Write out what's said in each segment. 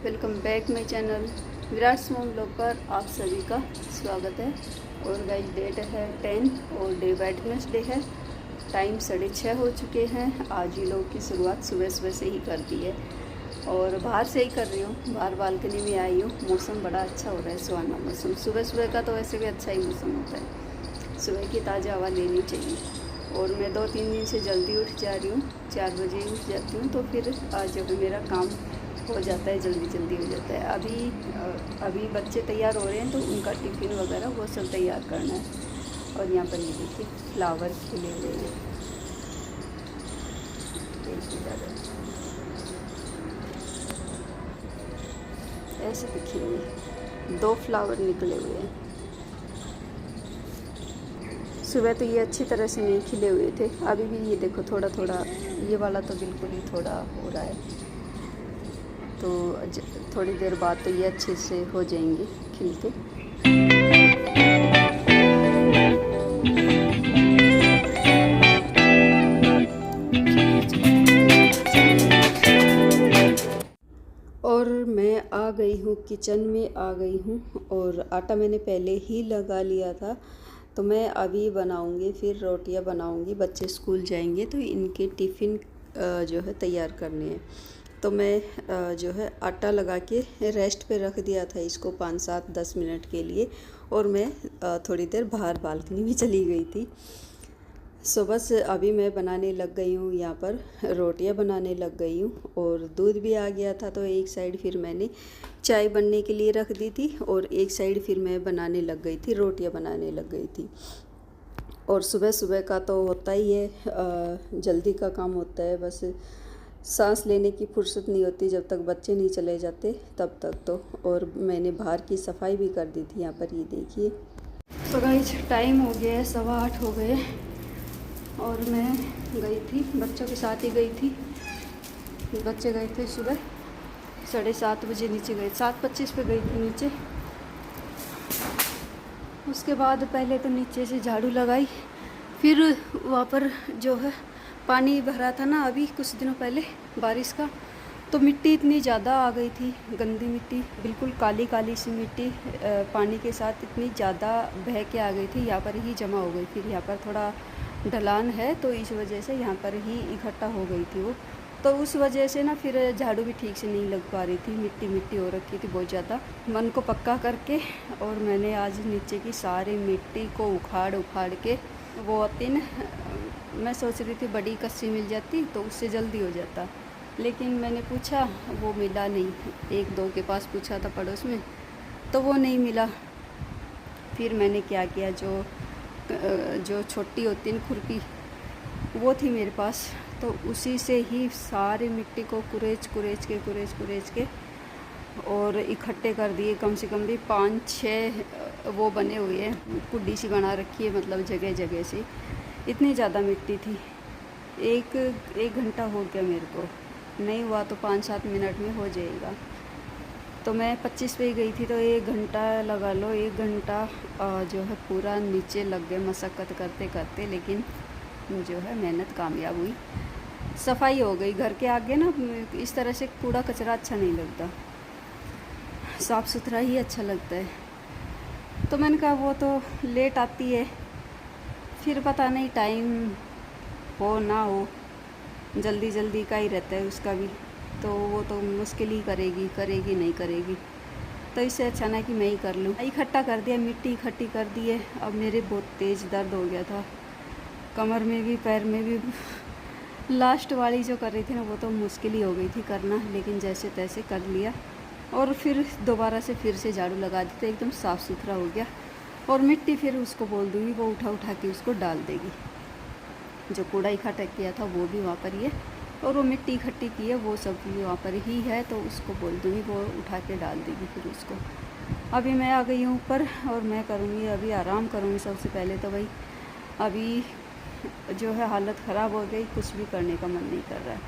Welcome back my channel Virat small blog पर आप सभी का स्वागत है। और गाइस डेट है 10 और डे वेडनेसडे है। टाइम 6:30 हो चुके हैं। आज ये लोग की शुरुआत सुबह सुबह से ही कर दी है और बाहर से ही कर रही हूँ। बाहर बालकनी में आई हूँ। मौसम बड़ा अच्छा हो रहा है, सुहाना मौसम। सुबह सुबह का तो वैसे भी अच्छा ही मौसम होता है, सुबह की ताज़ा हवा लेनी चाहिए। और मैं 2-3 दिन से जल्दी उठ जा रही हूँ, 4 बजे उठ जाती हूँ, तो फिर आज जो है मेरा काम हो जाता है, जल्दी हो जाता है। अभी बच्चे तैयार हो रहे हैं तो उनका टिफ़िन वगैरह वो सब तैयार करना है। और यहाँ पर ये देखिए फ्लावर खिले हुए हैं, ऐसे दिखेंगे। 2 फ्लावर निकले हुए हैं। सुबह तो ये अच्छी तरह से नहीं खिले हुए थे, अभी भी ये देखो थोड़ा थोड़ा, ये वाला तो बिल्कुल ही थोड़ा हो रहा है। तो थोड़ी देर बाद तो ये अच्छे से हो जाएंगे खिल के। और मैं आ गई हूँ, किचन में आ गई हूँ। और आटा मैंने पहले ही लगा लिया था, तो मैं अभी बनाऊँगी, फिर रोटियां बनाऊँगी। बच्चे स्कूल जाएंगे तो इनके टिफ़िन जो है तैयार करने हैं। तो मैं जो है आटा लगा के रेस्ट पे रख दिया था इसको 5-7-10 मिनट के लिए। और मैं थोड़ी देर बाहर बालकनी में चली गई थी। सो बस अभी मैं बनाने लग गई हूँ, यहाँ पर रोटियां बनाने लग गई हूँ। और दूध भी आ गया था, तो एक साइड फिर मैंने चाय बनने के लिए रख दी थी और एक साइड फिर मैं बनाने लग गई थी, रोटियां बनाने लग गई थी। और सुबह सुबह का तो होता ही है, जल्दी का काम होता है। बस सांस लेने की फुर्सत नहीं होती जब तक बच्चे नहीं चले जाते तब तक तो। और मैंने बाहर की सफाई भी कर दी थी। यहाँ पर ये देखिए। तो गाइस टाइम हो गया है, 8:15 हो गए। और मैं गई थी, बच्चों के साथ ही गई थी। बच्चे गए थे सुबह 7:30 बजे नीचे गए, 7:25 पे गई थी नीचे। उसके बाद पहले तो नीचे से झाड़ू लगाई, फिर वहाँ पर जो है पानी भरा था ना अभी कुछ दिनों पहले बारिश का, तो मिट्टी इतनी ज़्यादा आ गई थी, गंदी मिट्टी, बिल्कुल काली काली सी मिट्टी पानी के साथ इतनी ज़्यादा बह के आ गई थी, यहाँ पर ही जमा हो गई। फिर यहाँ पर थोड़ा ढलान है तो इस वजह से यहाँ पर ही इकट्ठा हो गई थी वो। तो उस वजह से ना फिर झाड़ू भी ठीक से नहीं लग पा रही थी, मिट्टी मिट्टी हो रखी थी बहुत ज़्यादा। मन को पक्का करके और मैंने आज नीचे की सारी मिट्टी को उखाड़ के वो 3 मैं सोच रही थी बड़ी कस्सी मिल जाती तो उससे जल्दी हो जाता, लेकिन मैंने पूछा वो मिला नहीं। 1-2 के पास पूछा था पड़ोस में, तो वो नहीं मिला। फिर मैंने क्या किया, जो छोटी होती है खुरपी वो थी मेरे पास, तो उसी से ही सारी मिट्टी को कुरेच के और इकट्ठे कर दिए। कम से कम भी 5-6 वो बने हुए हैं, कुड्डी सी बना रखी है, मतलब जगह जगह से। इतनी ज़्यादा मिट्टी थी। एक घंटा हो गया मेरे को, नहीं हुआ तो 5-7 मिनट में हो जाएगा। तो मैं 25 पे ही गई थी, तो 1 घंटा लगा लो, 1 घंटा जो है पूरा नीचे लग गए मशक्क़त करते करते। लेकिन जो है मेहनत कामयाब हुई, सफाई हो गई। घर के आगे ना इस तरह से कूड़ा कचरा अच्छा नहीं लगता, साफ़ सुथरा ही अच्छा लगता है। तो मैंने कहा वो तो लेट आती है, फिर पता नहीं टाइम हो ना हो, जल्दी का ही रहता है उसका भी, तो वो तो मुश्किल ही करेगी नहीं करेगी। तो इससे अच्छा ना कि मैं ही कर लूँ। इकट्ठा कर दिया, मिट्टी इकट्ठी कर दी है। अब मेरे बहुत तेज़ दर्द हो गया था, कमर में भी पैर में भी। लास्ट वाली जो कर रही थी ना वो तो मुश्किल ही हो गई थी करना, लेकिन जैसे तैसे कर लिया। और फिर दोबारा से फिर से झाड़ू लगा दी तो एकदम साफ़ सुथरा हो गया। और मिट्टी फिर उसको बोल दूँगी, वो उठा के उसको डाल देगी। जो कूड़ा इकट्ठा किया था वो भी वहाँ पर ही है, और वो मिट्टी इकट्ठी की है वो सब भी वहाँ पर ही है, तो उसको बोल दूँगी, वो उठा के डाल देगी फिर उसको। अभी मैं आ गई हूँ ऊपर और मैं करूँगी अभी आराम करूँगी। सबसे पहले तो भाई अभी जो है हालत ख़राब हो गई, कुछ भी करने का मन नहीं कर रहा है।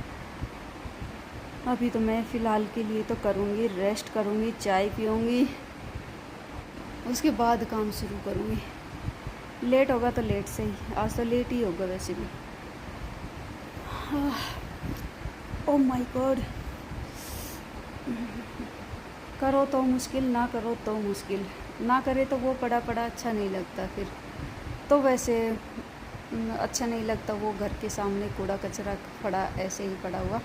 अभी तो मैं फ़िलहाल के लिए तो करूँगी, रेस्ट करूँगी, चाय पीऊँगी, उसके बाद काम शुरू करूँगी। लेट होगा तो लेट से ही, आज तो लेट ही होगा वैसे भी। Oh my God. करो तो मुश्किल, ना करो तो मुश्किल। ना करे तो वो पड़ा पड़ा अच्छा नहीं लगता फिर। तो वैसे अच्छा नहीं लगता वो घर के सामने कूड़ा कचरा पड़ा ऐसे ही पड़ा हुआ,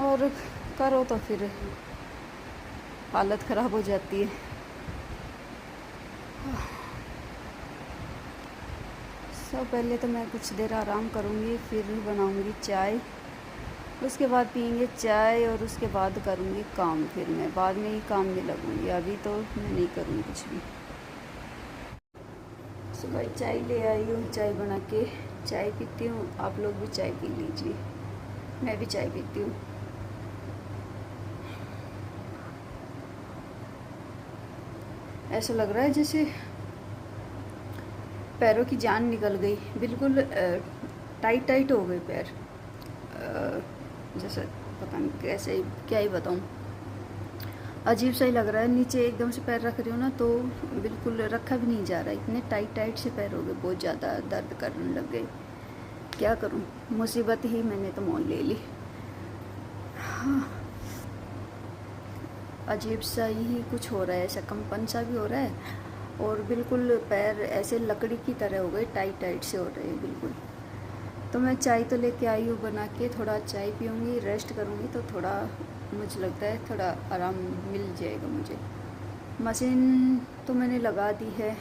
और करो तो फिर हालत ख़राब हो जाती है। पहले तो मैं कुछ देर आराम करूँगी, फिर बनाऊँगी चाय, उसके बाद पियेंगे चाय, और उसके बाद करूँगी काम। फिर मैं बाद में ही काम में लगूँगी, अभी तो मैं नहीं करूँगी कुछ भी। सुबह चाय ले आई हूँ, चाय बना के चाय पीती हूँ। आप लोग भी चाय पी लीजिए, मैं भी चाय पीती हूँ। ऐसा लग रहा है जैसे पैरों की जान निकल गई, बिल्कुल टाइट टाइट हो गए पैर। जैसे पता नहीं कैसे, क्या ही बताऊँ, अजीब सा ही लग रहा है। नीचे एकदम से पैर रख रही हूँ ना तो बिल्कुल रखा भी नहीं जा रहा, इतने टाइट टाइट से पैर हो गए, बहुत ज़्यादा दर्द करने लग गए। क्या करूँ, मुसीबत ही मैंने तो मोल ले ली। हाँ, अजीब सा ही कुछ हो रहा है, ऐसा कंपन सा भी हो रहा है, और बिल्कुल पैर ऐसे लकड़ी की तरह हो गए, टाइट टाइट से हो रहे हैं बिल्कुल। तो मैं चाय तो लेके आई हूँ बना के, थोड़ा चाय पीऊँगी, रेस्ट करूँगी तो थोड़ा मुझे लगता है थोड़ा आराम मिल जाएगा मुझे। मशीन तो मैंने लगा दी है,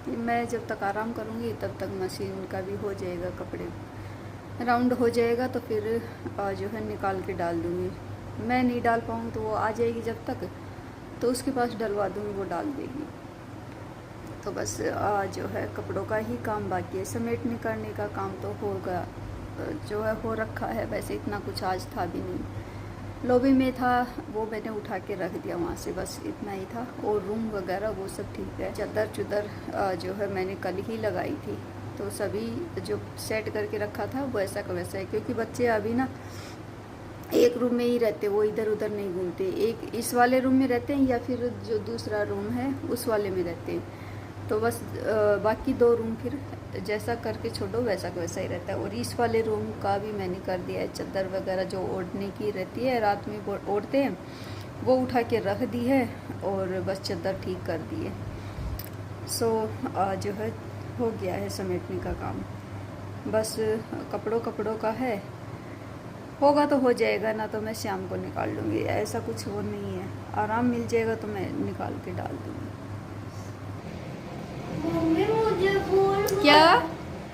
मैं जब तक आराम करूँगी तब तक मशीन का भी हो जाएगा, कपड़े राउंड हो जाएगा, तो फिर जो है निकाल के डाल दूँगी। मैं नहीं डाल पाऊँ तो वो आ जाएगी जब तक, तो उसके पास डलवा दूँगी, वो डाल देगी। तो बस जो है कपड़ों का ही काम बाकी है, समेटने करने का काम तो होगा, जो है हो रखा है। वैसे इतना कुछ आज था भी नहीं, लॉबी में था वो मैंने उठा के रख दिया वहाँ से, बस इतना ही था। और रूम वगैरह वो सब ठीक है। चादर चुदर जो है मैंने कल ही लगाई थी, तो सभी जो सेट करके रखा था वो ऐसा का वैसा है, क्योंकि बच्चे अभी ना एक रूम में ही रहते, वो इधर उधर नहीं घूमते। एक इस वाले रूम में रहते हैं या फिर जो दूसरा रूम है उस वाले में रहते हैं, तो बस बाकी दो रूम फिर जैसा करके छोड़ो वैसा का वैसा ही रहता है। और इस वाले रूम का भी मैंने कर दिया है, चादर वगैरह जो ओढ़ने की रहती है रात में ओढ़ते हैं वो उठा के रख दी है, और बस चादर ठीक कर दी है। सो जो है हो गया है समेटने का काम, बस कपड़ों का है, होगा तो हो जाएगा, ना तो मैं शाम को निकाल लूँगी। ऐसा कुछ वो नहीं है, आराम मिल जाएगा तो मैं निकाल के डाल दूँगी। मम्मी मुझे बोल क्या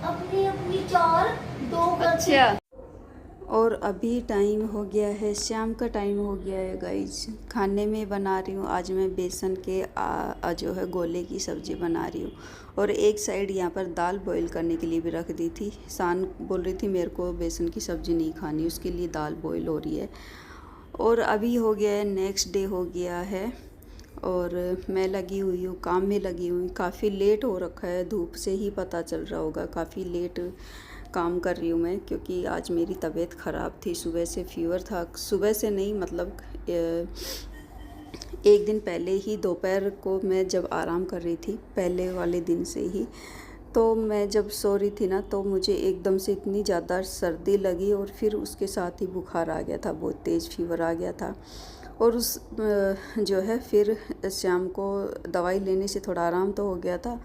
अपनी अपनी चार दो अच्छा। और अभी टाइम हो गया है, शाम का टाइम हो गया है गाइज। खाने में बना रही हूँ आज मैं बेसन के जो है गोले की सब्ज़ी बना रही हूँ, और एक साइड यहाँ पर दाल बॉईल करने के लिए भी रख दी थी। शान बोल रही थी मेरे को बेसन की सब्ज़ी नहीं खानी, उसके लिए दाल बॉईल हो रही है। और अभी हो गया है, नेक्स्ट डे हो गया है, और मैं लगी हुई हूँ काम में लगी हुई। काफ़ी लेट हो रखा है, धूप से ही पता चल रहा होगा, काफ़ी लेट काम कर रही हूँ मैं, क्योंकि आज मेरी तबीयत ख़राब थी। सुबह से फीवर था, सुबह से नहीं मतलब एक दिन पहले ही दोपहर को मैं जब आराम कर रही थी, पहले वाले दिन से ही, तो मैं जब सो रही थी ना तो मुझे एकदम से इतनी ज़्यादा सर्दी लगी, और फिर उसके साथ ही बुखार आ गया था, बहुत तेज़ फीवर आ गया था। और उस जो है फिर शाम को दवाई लेने से थोड़ा आराम तो हो गया था,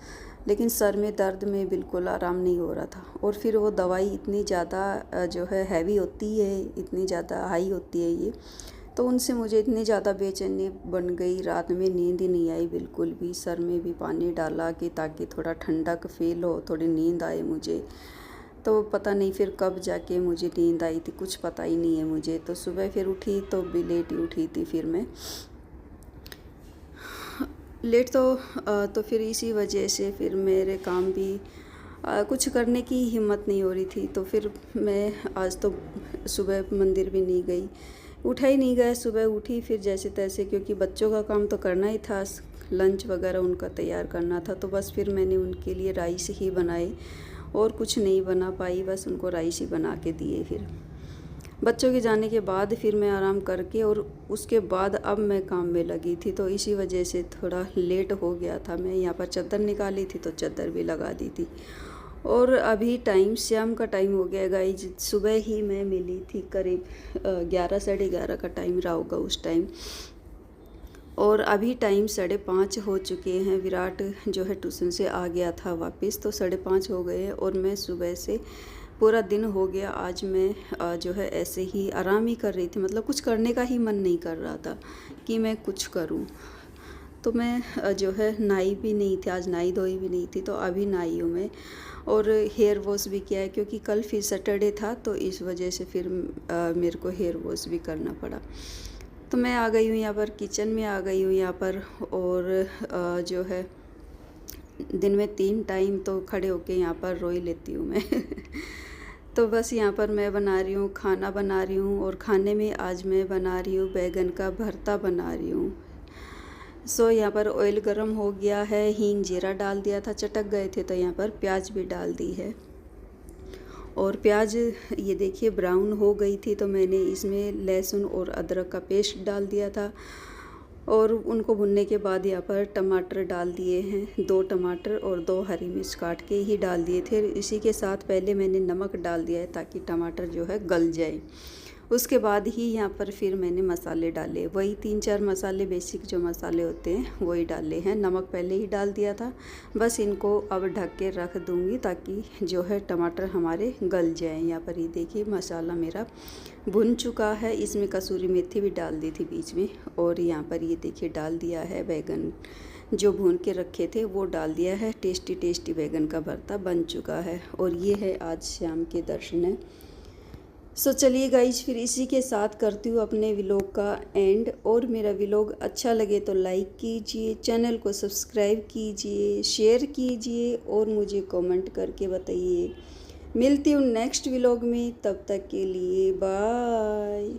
लेकिन सर में दर्द में बिल्कुल आराम नहीं हो रहा था। और फिर वो दवाई इतनी ज़्यादा जो है हैवी होती है, इतनी ज़्यादा हाई होती है ये, तो उनसे मुझे इतनी ज़्यादा बेचैनी बन गई, रात में नींद ही नहीं आई बिल्कुल भी। सर में भी पानी डाला कि ताकि थोड़ा ठंडक फील हो, थोड़ी नींद आए मुझे। तो पता नहीं फिर कब जाके मुझे नींद आई थी, कुछ पता ही नहीं है मुझे। तो सुबह फिर उठी तो भी लेट ही उठी थी फिर मैं, लेट तो फिर इसी वजह से फिर मेरे काम भी कुछ करने की हिम्मत नहीं हो रही थी। तो फिर मैं आज तो सुबह मंदिर भी नहीं गई, उठा ही नहीं गया। सुबह उठी फिर जैसे तैसे, क्योंकि बच्चों का काम तो करना ही था, लंच वगैरह उनका तैयार करना था, तो बस फिर मैंने उनके लिए राइस ही बनाए, और कुछ नहीं बना पाई, बस उनको राइस ही बना के दिए। फिर बच्चों के जाने के बाद फिर मैं आराम करके, और उसके बाद अब मैं काम में लगी थी, तो इसी वजह से थोड़ा लेट हो गया था। मैं यहाँ पर चादर निकाली थी तो चादर भी लगा दी थी। और अभी टाइम शाम का टाइम हो गया गाइज, सुबह ही मैं मिली थी, करीब 11 साढ़े 11 का टाइम रहा होगा उस टाइम। और अभी टाइम 5:30 हो चुके हैं। विराट जो है ट्यूशन से आ गया था वापस, तो 5:30 हो गए हैं और मैं सुबह से पूरा दिन हो गया आज मैं जो है ऐसे ही आराम ही कर रही थी। मतलब कुछ करने का ही मन नहीं कर रहा था कि मैं कुछ करूं। तो मैं जो है नहाई भी नहीं थी, आज नहाई धोई भी नहीं थी, तो अभी नहाई हूँ मैं। और हेयर वॉश भी किया है क्योंकि कल फिर सैटरडे था, तो इस वजह से फिर मेरे को हेयर वॉश भी करना पड़ा। तो मैं आ गई हूँ यहाँ पर, किचन में आ गई हूँ यहाँ पर। और जो है दिन में 3 टाइम तो खड़े होके यहाँ पर रोई लेती हूँ मैं तो बस यहाँ पर मैं बना रही हूँ, खाना बना रही हूँ। और खाने में आज मैं बना रही हूँ बैगन का भरता बना रही हूँ। सो यहाँ पर ऑयल गरम हो गया है, हींग जीरा डाल दिया था, चटक गए थे, तो यहाँ पर प्याज भी डाल दी है। और प्याज ये देखिए ब्राउन हो गई थी, तो मैंने इसमें लहसुन और अदरक का पेस्ट डाल दिया था। और उनको भुनने के बाद यहाँ पर टमाटर डाल दिए हैं, 2 टमाटर और 2 हरी मिर्च काट के ही डाल दिए थे। इसी के साथ पहले मैंने नमक डाल दिया है ताकि टमाटर जो है गल जाए। उसके बाद ही यहाँ पर फिर मैंने मसाले डाले, वही 3-4 मसाले, बेसिक जो मसाले होते हैं वही डाले हैं। नमक पहले ही डाल दिया था। बस इनको अब ढक के रख दूँगी ताकि जो है टमाटर हमारे गल जाएं। यहाँ पर ये देखिए मसाला मेरा भुन चुका है। इसमें कसूरी मेथी भी डाल दी थी बीच में। और यहाँ पर ये देखिए डाल दिया है बैगन जो भून के रखे थे, वो डाल दिया है। टेस्टी टेस्टी बैगन का भरता बन चुका है। और ये है आज शाम के दर्शन। सो चलिए गाइज, फिर इसी के साथ करती हूँ अपने व्लॉग का एंड। और मेरा व्लॉग अच्छा लगे तो लाइक कीजिए, चैनल को सब्सक्राइब कीजिए, शेयर कीजिए और मुझे कमेंट करके बताइए। मिलती हूँ नेक्स्ट व्लॉग में, तब तक के लिए बाय।